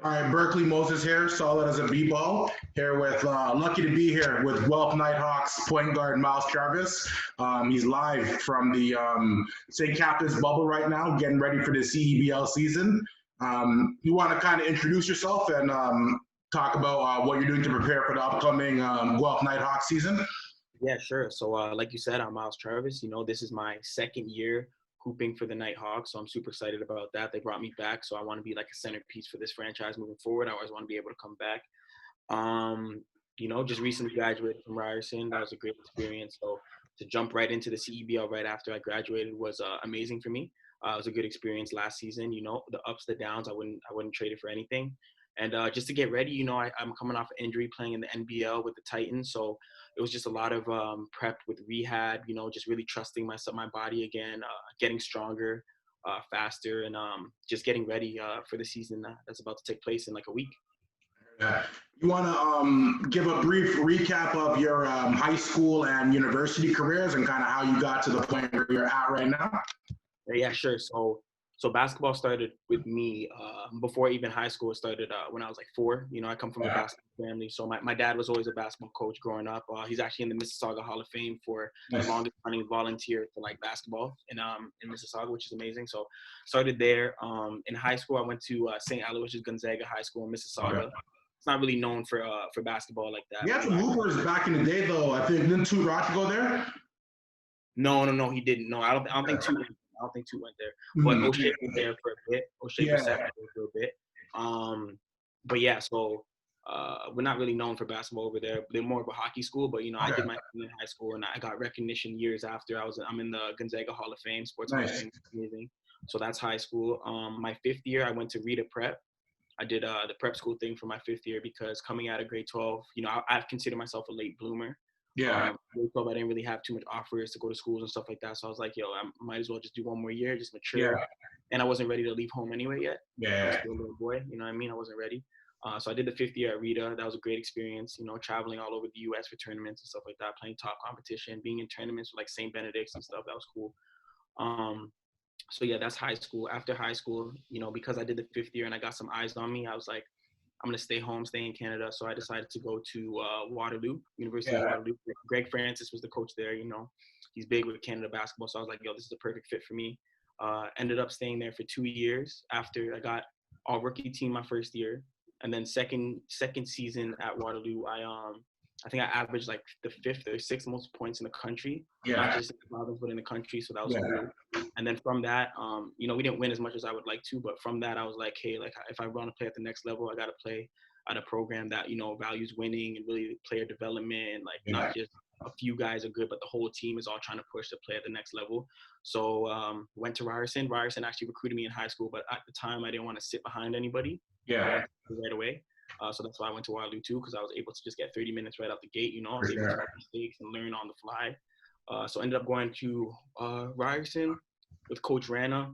All right, Berkeley Moses here, solid as a b-ball. Here with, lucky to be here with Guelph Nighthawks point guard Myles Charvis. He's live from the St. Catharines bubble right now, getting ready for the CEBL season. You want to kind of introduce yourself and talk about what you're doing to prepare for the upcoming Guelph Nighthawks season? Yeah, sure. So, like you said, I'm Myles Charvis. This is my second year hooping for the Nighthawks, so I'm super excited about that. They brought me back, so I want to be like a centerpiece for this franchise moving forward. I always want to be able to come back. Just recently graduated from Ryerson. That was a great experience. So to jump right into the CEBL right after I graduated was amazing for me. It was a good experience last season. The ups, the downs. I wouldn't trade it for anything. And just to get ready, I'm coming off an injury playing in the NBL with the Titans. So it was just a lot of prep with rehab, just really trusting myself, my body again, getting stronger, faster, and just getting ready for the season that's about to take place in like a week. You want to give a brief recap of your high school and university careers and kind of how you got to the point where you're at right now? Yeah, sure. So basketball started with me before even high school. It started when I was like 4. I come from a basketball family. So my dad was always a basketball coach growing up. He's actually in the Mississauga Hall of Fame for the longest running volunteer for like basketball in Mississauga, which is amazing. So started there. In high school, I went to St. Aloysius Gonzaga High School in Mississauga. Okay. It's not really known for basketball like that. We had some hoopers back in the day, though. I think didn't Toot Rock go there? No, he didn't. No, I don't think Toot. I don't think Toot went there, but O'Shea was there for a bit. O'Shea was there for a bit. But yeah, so we're not really known for basketball over there. They're more of a hockey school, but I did my thing in high school, and I got recognition years after. I'm in the Gonzaga Hall of Fame, Sports Hall of Fame, amazing. So that's high school. My 5th year, I went to Rita Prep. I did the prep school thing for my 5th year because coming out of grade 12, I consider myself a late bloomer. Yeah. Grade 12, I didn't really have too much offers to go to schools and stuff like that. So I was like, I might as well just do one more year, just mature. Yeah. And I wasn't ready to leave home anyway yet. Yeah. I was still a little boy, you know what I mean? I wasn't ready. So I did the 5th year at Rita. That was a great experience, traveling all over the U.S. for tournaments and stuff like that, playing top competition, being in tournaments with like St. Benedict's and stuff. That was cool. So yeah, that's high school. After high school, because I did the 5th year and I got some eyes on me, I was like, I'm going to stay home, stay in Canada. So I decided to go to Waterloo, University of Waterloo. Greg Francis was the coach there, He's big with Canada basketball. So I was like, this is a perfect fit for me. Ended up staying there for 2 years after I got all rookie team my first year. And then second season at Waterloo, I think I averaged like the 5th or 6th most points in the country, not just in the province, but in the country. So that was cool. And then from that, we didn't win as much as I would like to, but from that, I was like, hey, like if I want to play at the next level, I got to play at a program that, values winning and really player development and like not just a few guys are good, but the whole team is all trying to push to play at the next level. So went to Ryerson. Ryerson actually recruited me in high school, but at the time I didn't want to sit behind anybody. Right away. So that's why I went to Waterloo too, because I was able to just get 30 minutes right out the gate. I was able to make mistakes and learn on the fly. So I ended up going to Ryerson with Coach Rana.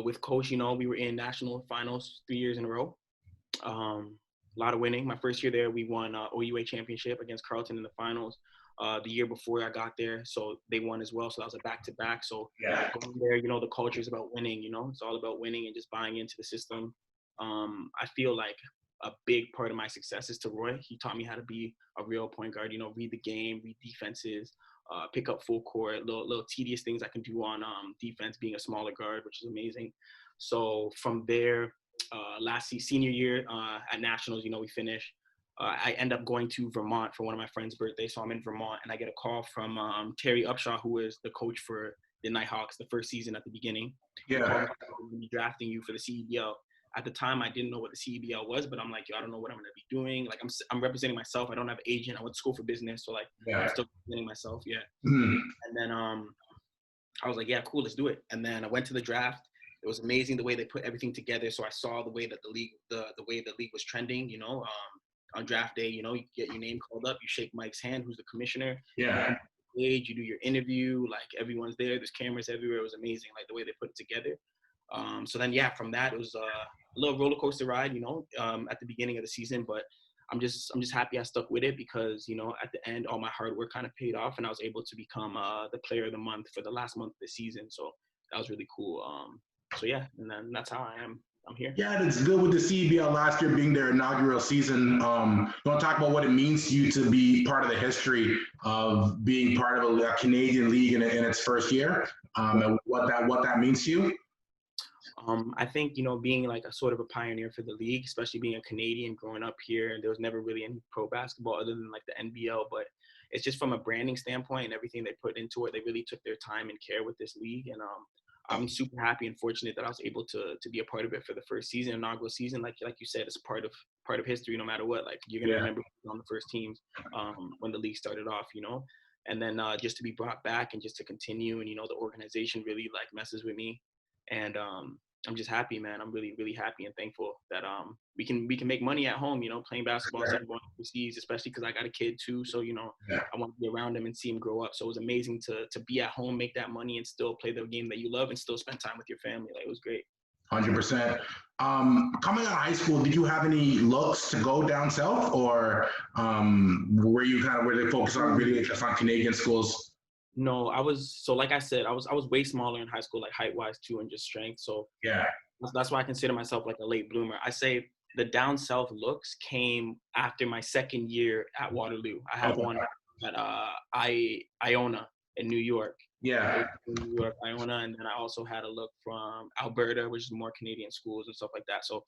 With Coach, we were in national finals 3 years in a row. A lot of winning. My first year there, we won OUA championship against Carleton in the finals. The year before I got there, so they won as well. So that was a back-to-back. So going there, the culture is about winning. It's all about winning and just buying into the system. I feel like a big part of my success is to Roy. He taught me how to be a real point guard, read the game, read defenses, pick up full court, little tedious things I can do on defense, being a smaller guard, which is amazing. So from there, senior year at Nationals, we finished. I end up going to Vermont for one of my friend's birthdays. So I'm in Vermont and I get a call from Terry Upshaw, who is the coach for the Nighthawks the first season at the beginning. Yeah. We'll be drafting you for the CEBL. At the time, I didn't know what the CEBL was, but I'm like, I don't know what I'm going to be doing. Like, I'm representing myself. I don't have an agent. I went to school for business. So, like, I'm still representing myself. Yeah. And then I was like, yeah, cool, let's do it. And then I went to the draft. It was amazing the way they put everything together. So I saw the way that the way the league was trending, on draft day, you get your name called up, you shake Mike's hand, who's the commissioner. Yeah. You do your interview, like everyone's there. There's cameras everywhere. It was amazing, like the way they put it together. So then, from that, it was a little roller coaster ride, at the beginning of the season. But I'm just happy I stuck with it because, at the end, all my hard work kind of paid off, and I was able to become the player of the month for the last month of the season. So that was really cool. So yeah, and then that's how I am I'm here. Yeah, and it's good with the CEBL last year being their inaugural season. You want to talk about what it means to you to be part of the history of being part of a Canadian league in its first year, and what that means to you? I think, being like a sort of a pioneer for the league, especially being a Canadian growing up here, there was never really any pro basketball other than like the NBL, but it's just from a branding standpoint and everything they put into it, they really took their time and care with this league. And I'm super happy and fortunate that I was able to be a part of it for the first season, inaugural season. Like you said, it's part of history no matter what. Like you're gonna remember on the first teams when the league started off, and then just to be brought back and just to continue, and the organization really like messes with me, and I'm just happy, man. I'm really, really happy and thankful that we can make money at home, playing basketball instead of going overseas, especially because I got a kid too. So, I want to be around him and see him grow up. So it was amazing to be at home, make that money, and still play the game that you love and still spend time with your family. Like, it was great. 100%. Coming out of high school, did you have any looks to go down south, or were you kind of really focused on really just on Canadian schools? No, like I said, I was way smaller in high school, like height wise too, and just strength. So yeah, that's why I consider myself like a late bloomer. I say the down south looks came after my second year at Waterloo. I had one at Iona in New York. Yeah. New York, Iona, and then I also had a look from Alberta, which is more Canadian schools and stuff like that. So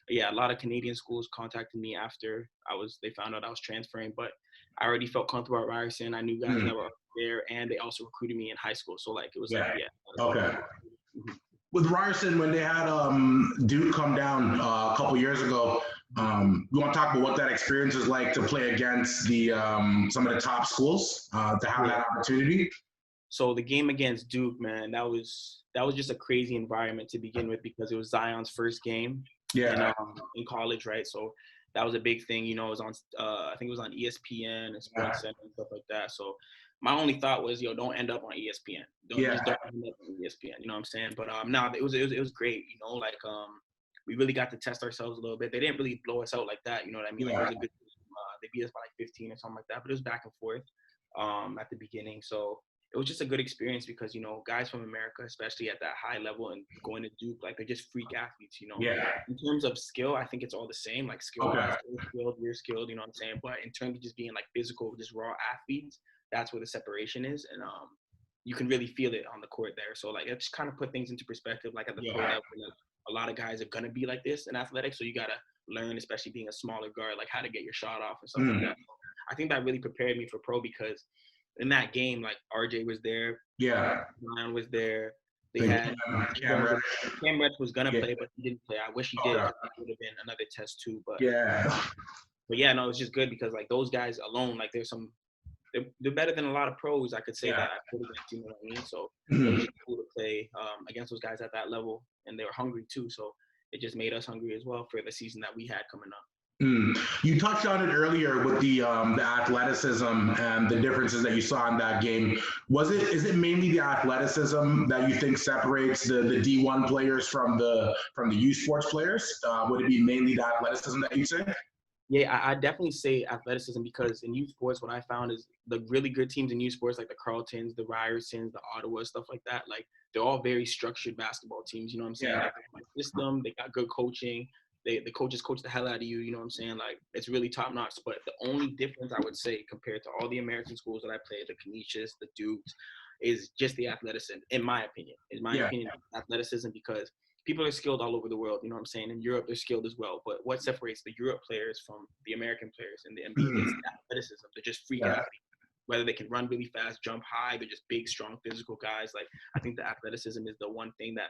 yeah, a lot of Canadian schools contacted me after they found out I was transferring, but I already felt comfortable at Ryerson. I knew guys that were there, and they also recruited me in high school. So like it was okay. With Ryerson, when they had Duke come down a couple years ago, you want to talk about what that experience is like to play against the some of the top schools, to have that opportunity? So the game against Duke, man, that was just a crazy environment to begin with, because it was Zion's first game in college, right? So that was a big thing. It was on I think it was on ESPN and Sports Center and stuff like that. So my only thought was, don't end up on ESPN. Don't end up on ESPN. You know what I'm saying? But no, it was great. We really got to test ourselves a little bit. They didn't really blow us out like that. You know what I mean? Like, it was a good. They beat us by like 15 or something like that. But it was back and forth at the beginning. So it was just a good experience because, guys from America, especially at that high level and going to Duke, like, they're just freak athletes, In terms of skill, I think it's all the same. Like, skill-wise, you're skilled, you know what I'm saying? But in terms of just being, like, physical, just raw athletes, that's where the separation is. And you can really feel it on the court there. So, like, it just kind of put things into perspective. Like, at the pro level, like, a lot of guys are going to be like this in athletics. So you got to learn, especially being a smaller guard, like, how to get your shot off and stuff like that. So I think that really prepared me for pro, because in that game, like, RJ was there. Ryan was there. They had Cam Reddish was gonna play, but he didn't play. I wish he did. It would have been another test too. But yeah, no, it's just good because, like, those guys alone, like, they're better than a lot of pros. I could say that. You know what I mean? So it was just cool to play against those guys at that level, and they were hungry too. So it just made us hungry as well for the season that we had coming up. You touched on it earlier with the athleticism and the differences that you saw in that game. Is it mainly the athleticism that you think separates the D1 players from the youth sports players? Would it be mainly the athleticism that you say? Yeah, I definitely say athleticism, because in youth sports, what I found is the really good teams in youth sports, like the Carltons, the Ryersons, the Ottawa, stuff like that, like, they're all very structured basketball teams. You know what I'm saying? Like, they have a system, they got good coaching. The coaches coach the hell out of you, you know what I'm saying? Like, it's really top notch. But the only difference, I would say, compared to all the American schools that I played, the Canisius, the Dukes, is just the athleticism, in my opinion. Athleticism, because people are skilled all over the world, you know what I'm saying? In Europe, they're skilled as well. But what separates the Europe players from the American players in the NBA is the athleticism. They're just freak athletes. Whether they can run really fast, jump high, they're just big, strong, physical guys. Like, I think the athleticism is the one thing that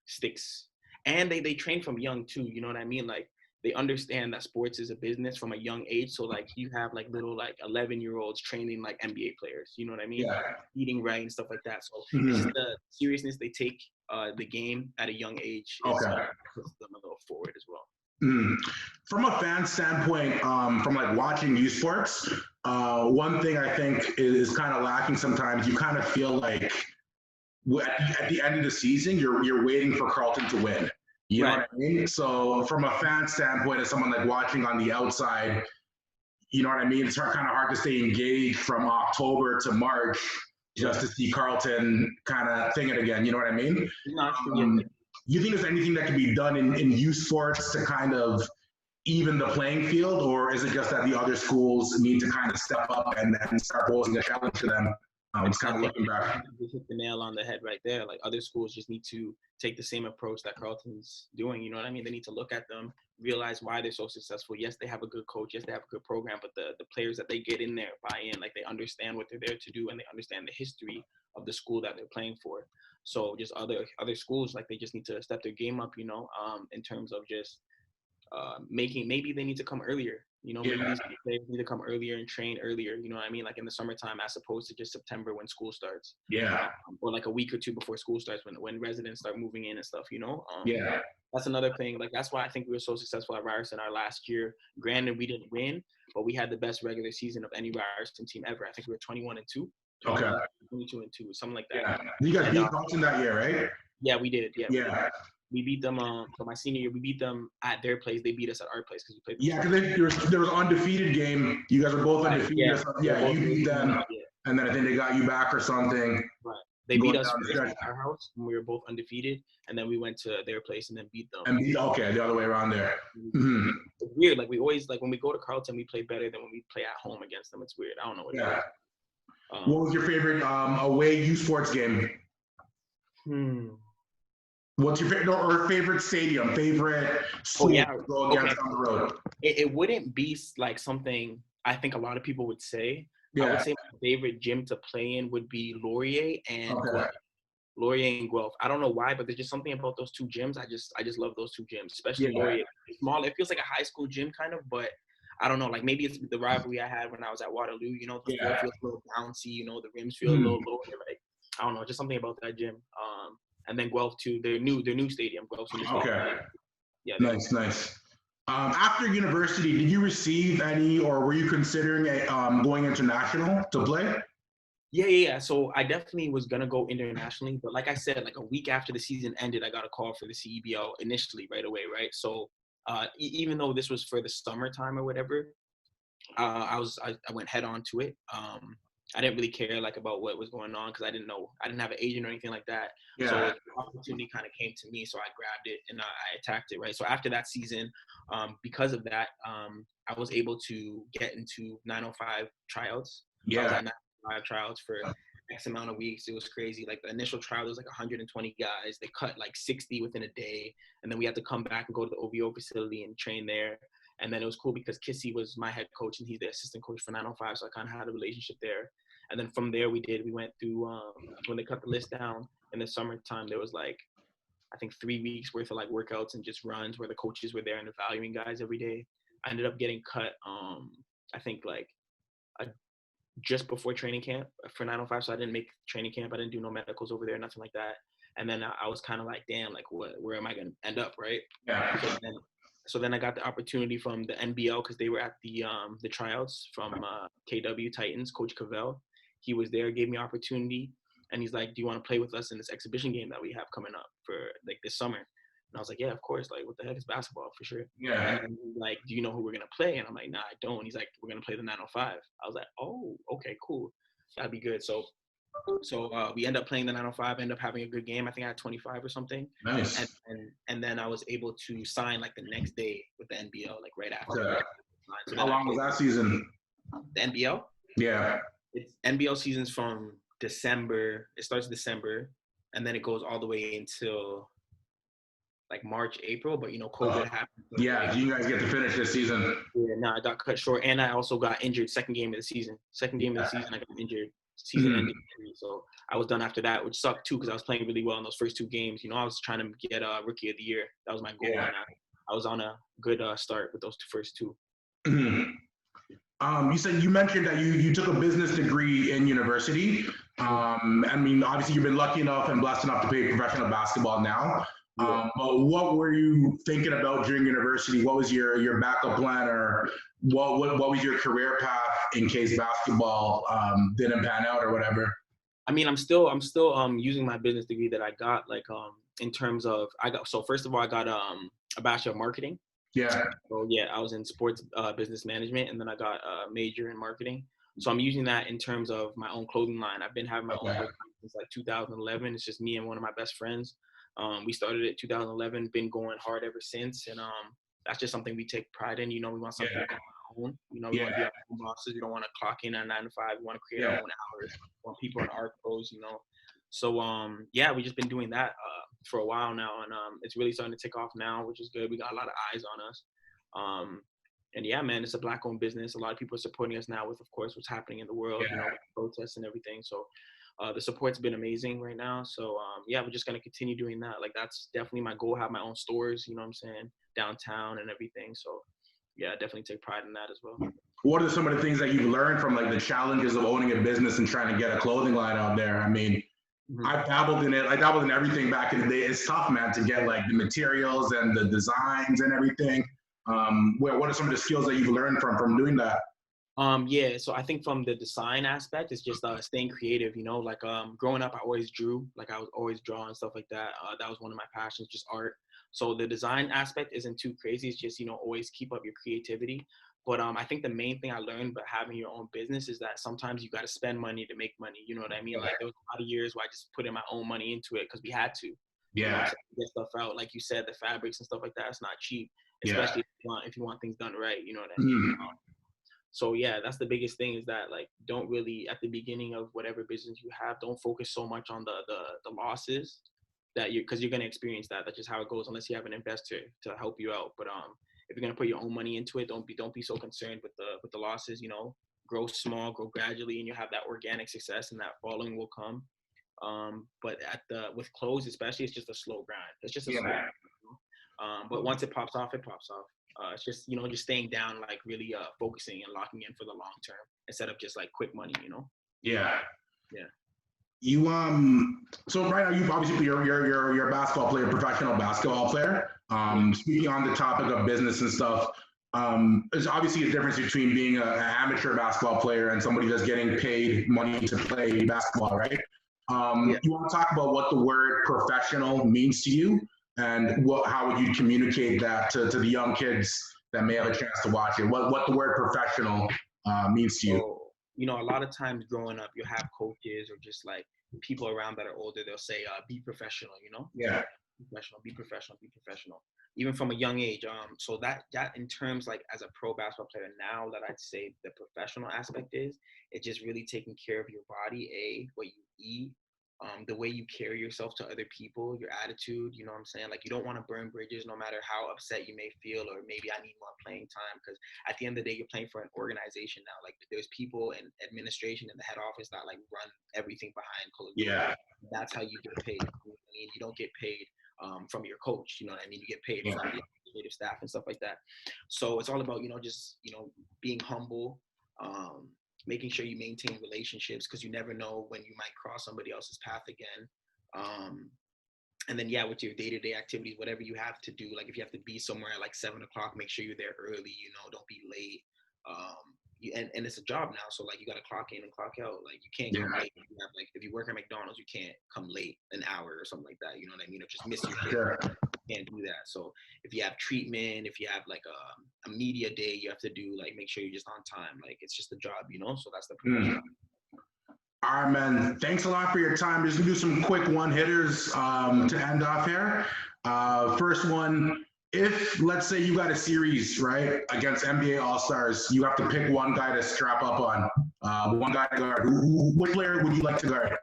sticks. And they train from young too, you know what I mean? Like, they understand that sports is a business from a young age. So, like, you have, like, little, like, 11-year-olds training, like, NBA players, you know what I mean? Eating right and stuff like that. So it's just the seriousness they take the game at a young age puts them a little forward as well. From a fan standpoint, from, like, watching youth sports, one thing I think is kind of lacking sometimes, you kind of feel like at the end of the season, you're waiting for Carleton to win. You know what I mean? So from a fan standpoint, as someone, like, watching on the outside, you know what I mean? It's kind of hard to stay engaged from October to March just to see Carleton kind of thing it again. You know what I mean? you think there's anything that can be done in youth sports to kind of even the playing field, or is it just that the other schools need to kind of step up and start posing a challenge to them? It's kind of looking back. You hit the nail on the head right there. Like other schools just need to take the same approach that Carleton's doing. You know what I mean? They need to look at them, realize why they're so successful. Yes, they have a good coach. Yes, they have a good program, but the players that they get in there buy in. Like they understand what they're there to do, and they understand the history of the school that they're playing for. So just other schools, like they just need to step their game up. You know, in terms of just maybe they need to come earlier. You know, maybe these players need to come earlier and train earlier. You know what I mean? Like in the summertime, as opposed to just September when school starts. Yeah. Or like a week or two before school starts, when residents start moving in and stuff. You know. Yeah. That's another thing. Like that's why I think we were so successful at Ryerson our last year. Granted, we didn't win, but we had the best regular season of any Ryerson team ever. I think we were 21-2. Okay. 22-2, something like that. Yeah. You guys beat Carleton that year, right? Yeah, we did. Yeah. Yeah. We beat them for my senior year. We beat them at their place. They beat us at our place because we played them. Yeah, because there was an undefeated game. You guys were both undefeated. Yeah, you beat them, and then I think they got you back or something. Right. They beat us at our house when we were both undefeated, and then we went to their place and then beat them. Okay, the other way around there. Mm-hmm. It's weird. Like we always when we go to Carleton, we play better than when we play at home against them. It's weird. I don't know what it is. What was your favorite away youth sports game? What's your favorite stadium? Favorite school to go against on the road? It wouldn't be like something I think a lot of people would say. I would say my favorite gym to play in would be Laurier and Guelph. Laurier and Guelph. I don't know why, but there's just something about those two gyms. I just love those two gyms, especially Laurier. It's small. It feels like a high school gym kind of, but I don't know. Like maybe it's the rivalry I had when I was at Waterloo. You know, the floor feels a little bouncy. You know, the rims feel a little lower. Like I don't know, just something about that gym. And then Guelph too. Their new stadium. Guelph's new stadium. Okay. Yeah. Nice. After university, did you receive any, or were you considering going international to play? Yeah. So I definitely was gonna go internationally, but like I said, like a week after the season ended, I got a call for the CEBL initially right away, right? So even though this was for the summertime or whatever, I went head on to it. I didn't really care like about what was going on because I didn't have an agent or anything like that. Yeah. So the opportunity kind of came to me, so I grabbed it and I attacked it, right? So after that season, because of that, I was able to get into 905 tryouts. Yeah. I was at 905 tryouts for X amount of weeks. It was crazy. Like the initial trial was like 120 guys. They cut like 60 within a day, and then we had to come back and go to the OVO facility and train there. And then it was cool because Kissy was my head coach and he's the assistant coach for 905. So I kind of had a relationship there. And then from there we went through, when they cut the list down in the summertime, there was like, I think 3 weeks worth of like workouts and just runs where the coaches were there and evaluating guys every day. I ended up getting cut, I think like just before training camp for 905. So I didn't make training camp. I didn't do no medicals over there, nothing like that. And then I was kind of like, damn, like where am I going to end up, right? Yeah. So then I got the opportunity from the NBL because they were at the tryouts from KW Titans, Coach Cavell. He was there, gave me opportunity, and he's like, do you want to play with us in this exhibition game that we have coming up for like this summer? And I was like, yeah, of course. Like, what the heck is basketball for sure? Yeah. And he's like, do you know who we're going to play? And I'm like, nah, I don't. And he's like, we're going to play the 905. I was like, oh, okay, cool. That'd be good. So we end up playing the 905, end up having a good game. I think I had 25 or something. Nice. And then I was able to sign like the next day with the NBL, like right after. Okay. So how long was that season? The NBL? Yeah. It's NBL season's from December. It starts December, and then it goes all the way until like March, April. But you know, COVID happened. So yeah, you guys get to finish this season. Yeah, no, I got cut short, and I also got injured second game of the season. I got injured. Season ended, so I was done after that, which sucked too because I was playing really well in those first two games. You know, I was trying to get a Rookie of the Year. That was my goal, and I was on a good start with those first two. You mentioned that you took a business degree in university. I mean, obviously you've been lucky enough and blessed enough to play professional basketball now. But what were you thinking about during university? What was your backup plan, or what was your career path in case basketball didn't pan out or whatever? I mean, I'm still using my business degree that I got, like in terms of first of all I got a Bachelor of Marketing. Yeah. So yeah, I was in sports business management, and then I got a major in marketing. So I'm using that in terms of my own clothing line. I've been having my own clothing line since like 2011. It's just me and one of my best friends. We started it 2011, been going hard ever since, and that's just something we take pride in. You know, we want something to call our own. You know, we want to be our own bosses. We don't want to clock in at 9 to 5. We want to create our own hours. We want people in our clothes. You know, so yeah, we just been doing that for a while now, and it's really starting to take off now, which is good. We got a lot of eyes on us. And yeah, man, it's a Black-owned business. A lot of people are supporting us now with, of course, what's happening in the world, you know, with protests and everything. So the support's been amazing right now. So yeah, we're just gonna continue doing that. Like that's definitely my goal. Have my own stores, you know what I'm saying, downtown and everything. So yeah, definitely take pride in that as well. What are some of the things that you've learned from like the challenges of owning a business and trying to get a clothing line out there? I mean, I dabbled in it. I dabbled in everything back in the day. It's tough, man, to get like the materials and the designs and everything. What are some of the skills that you've learned from doing that? Yeah, so I think from the design aspect, it's just staying creative, you know, like growing up, I always drew, like I was always drawing stuff like that. That was one of my passions, just art. So the design aspect isn't too crazy. It's just, you know, always keep up your creativity. But I think the main thing I learned about having your own business is that sometimes you got to spend money to make money. You know what I mean? Like there was a lot of years where I just put in my own money into it because we had to. You know, get stuff out. Like you said, the fabrics and stuff like that, it's not cheap, especially if you want things done right. You know what I mean? So yeah, that's the biggest thing, is that like don't really at the beginning of whatever business you have, don't focus so much on the losses that because you're gonna experience that. That's just how it goes unless you have an investor to help you out. But if you're gonna put your own money into it, don't be so concerned with the losses. You know, grow small, grow gradually, and you'll have that organic success, and that following will come. But with clothes especially, it's just a slow grind. It's just a slow grind, you know? But once it pops off, it pops off. It's just, you know, just staying down, like really focusing and locking in for the long term instead of just like quick money, you know? Yeah. You so right now you've obviously you're a basketball player, professional basketball player. Speaking on the topic of business and stuff, there's obviously a difference between being an amateur basketball player and somebody that's getting paid money to play basketball, right? You want to talk about what the word professional means to you, and how would you communicate that to the young kids that may have a chance to watch it? What the word professional means to you? So, you know, a lot of times growing up, you have coaches or just like people around that are older. They'll say, "Be professional," you know. Be professional, be professional. Even from a young age. So that in terms like as a pro basketball player now, that I'd say the professional aspect is it's just really taking care of your body, what you eat, the way you carry yourself to other people, your attitude, you know what I'm saying? Like you don't want to burn bridges no matter how upset you may feel, or maybe I need more playing time, because at the end of the day, you're playing for an organization now. Like there's people in administration in the head office that like run everything behind closed doors. That's how you get paid. You know what I mean? You don't get paid from your coach, you know what I mean? You get paid from the administrative staff and stuff like that. So it's all about, you know, just, you know, being humble, making sure you maintain relationships, because you never know when you might cross somebody else's path again. And then, with your day-to-day activities, whatever you have to do, like if you have to be somewhere at like 7 o'clock, make sure you're there early, you know, don't be late. And it's a job now, so like you got to clock in and clock out. Like you can't come late. If you work at McDonald's, you can't come late an hour or something like that. You know what I mean? Or just miss your shift. You can't do that. So if you have treatment, if you have like a media day, you have to do, like make sure you're just on time. Like it's just a job, you know. So that's the profession. All right, man. Thanks a lot for your time. Just gonna do some quick one-hitters to end off here. First one. If, let's say, you got a series, right, against NBA All-Stars, you have to pick one guy to strap up on, one guy to guard. Which player would you like to guard?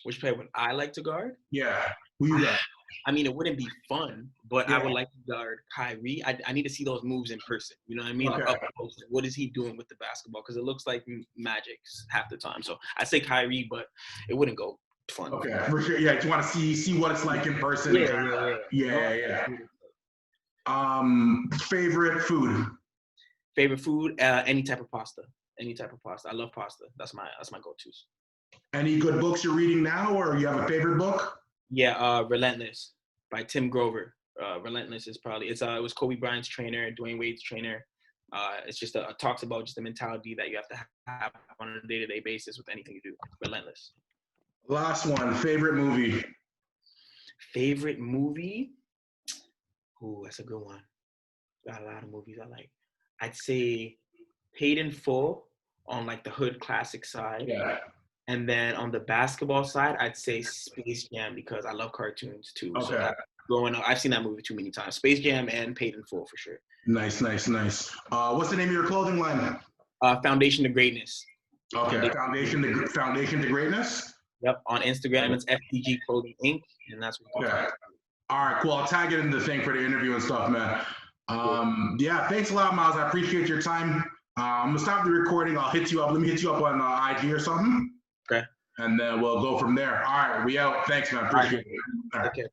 Which player would I like to guard? Yeah, who you got? I mean, it wouldn't be fun, but I would like to guard Kyrie. I need to see those moves in person. You know what I mean? Like up close. What is he doing with the basketball? Because it looks like magic half the time. So I say Kyrie, but it wouldn't go fun. Okay, for sure. Yeah, you want to see what it's like in person. Yeah. Favorite food? Favorite food? Any type of pasta. Any type of pasta. I love pasta. That's my go-tos. Any good books you're reading now, or you have a favorite book? Yeah, Relentless by Tim Grover. Relentless is probably it was Kobe Bryant's trainer, Dwayne Wade's trainer. It's just talks about just the mentality that you have to have on a day-to-day basis with anything you do. Relentless. Last one. Favorite movie? Favorite movie? Ooh, that's a good one. Got a lot of movies I like. I'd say Paid in Full on like the hood classic side. And then on the basketball side, I'd say Space Jam because I love cartoons too. So Okay. growing up, I've seen that movie too many times. Space Jam and Paid in Full for sure. Nice. What's the name of your clothing line? Foundation to Greatness. Okay. Foundation to Greatness. Yep. On Instagram, it's FTG Clothing Inc. And that's what. Okay. All right. Cool. I'll tag it in the thing for the interview and stuff, man. Yeah. Thanks a lot, Myles. I appreciate your time. I'm gonna stop the recording. I'll hit you up. Let me hit you up on IG or something. Okay. And then we'll go from there. All right. We out. Thanks, man. Appreciate it. All right. Okay.